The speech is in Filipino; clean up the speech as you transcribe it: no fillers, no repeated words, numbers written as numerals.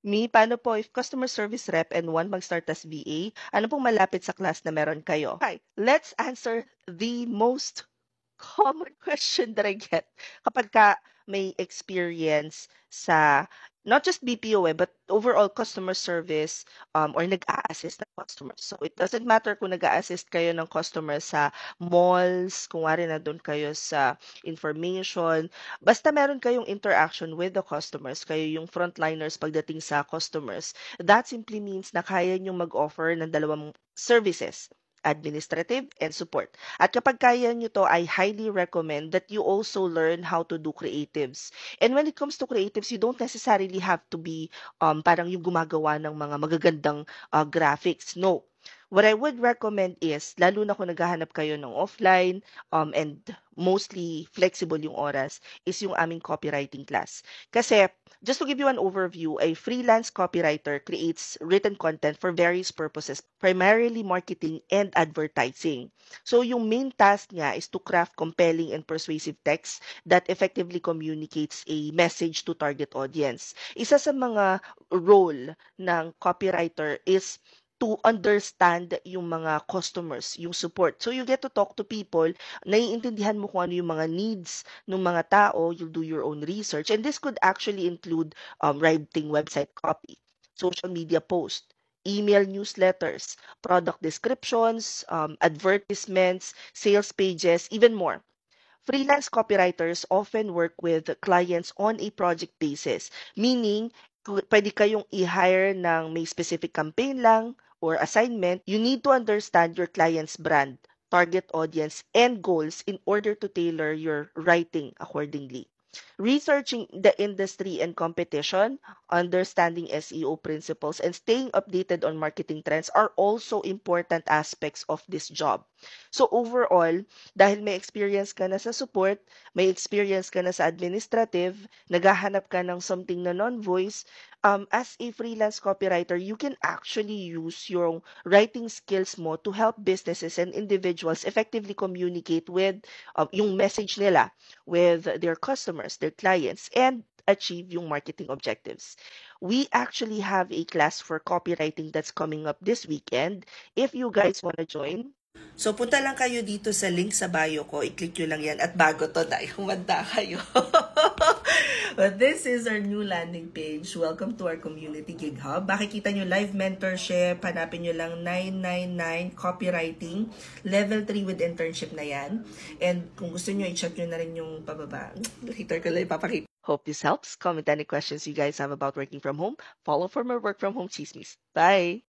Paano po if customer service rep and one mag-start as VA, ano pong malapit sa class na meron kayo? Okay, let's answer the most common question that I get kapag ka may experience sa not just BPO but overall customer service or nag-a-assist ng customers. So it doesn't matter kung nag-a-assist kayo ng customer sa malls, kung wari na doon kayo sa information, basta meron kayong interaction with the customers, kayo yung frontliners pagdating sa customers, that simply means na kaya nyo mag-offer ng dalawang services, administrative and support. At kapag kaya nyo to, I highly recommend that you also learn how to do creatives. And when it comes to creatives, you don't necessarily have to be parang yung gumagawa ng mga magagandang graphics. No. What I would recommend is, lalo na kung naghahanap kayo ng offline and mostly flexible yung oras, is yung aming copywriting class. Kasi, just to give you an overview, a freelance copywriter creates written content for various purposes, primarily marketing and advertising. So yung main task niya is to craft compelling and persuasive text that effectively communicates a message to target audience. Isa sa mga role ng copywriter is to understand yung mga customers, yung support. So you get to talk to people, naiintindihan mo kung ano yung mga needs ng mga tao, you'll do your own research. And this could actually include writing website copy, social media post, email newsletters, product descriptions, advertisements, sales pages, even more. Freelance copywriters often work with clients on a project basis, meaning pwede kayong i-hire ng may specific campaign lang or assignment. You need to understand your client's brand, target audience, and goals in order to tailor your writing accordingly. Researching the industry and competition, understanding SEO principles, and staying updated on marketing trends are also important aspects of this job. So overall, dahil may experience ka na sa support, may experience ka na sa administrative, naghahanap ka ng something na non-voice, as a freelance copywriter, you can actually use your writing skills mo to help businesses and individuals effectively communicate with yung message nila with their customers, their clients, and achieve yung marketing objectives. We actually have a class for copywriting that's coming up this weekend. If you guys want to join, so, punta lang kayo dito sa link sa bio ko. I-click nyo lang yan. At bago to, dahil humanda kayo. But this is our new landing page. Welcome to our community gig hub. Makikita nyo live mentorship. Hanapin nyo lang 999 copywriting. Level 3 with internship na yan. And kung gusto nyo, i-check nyo na rin yung pababa. Later ko lang ipapakita. Hope this helps. Comment any questions you guys have about working from home. Follow for more work from home chismis. Bye!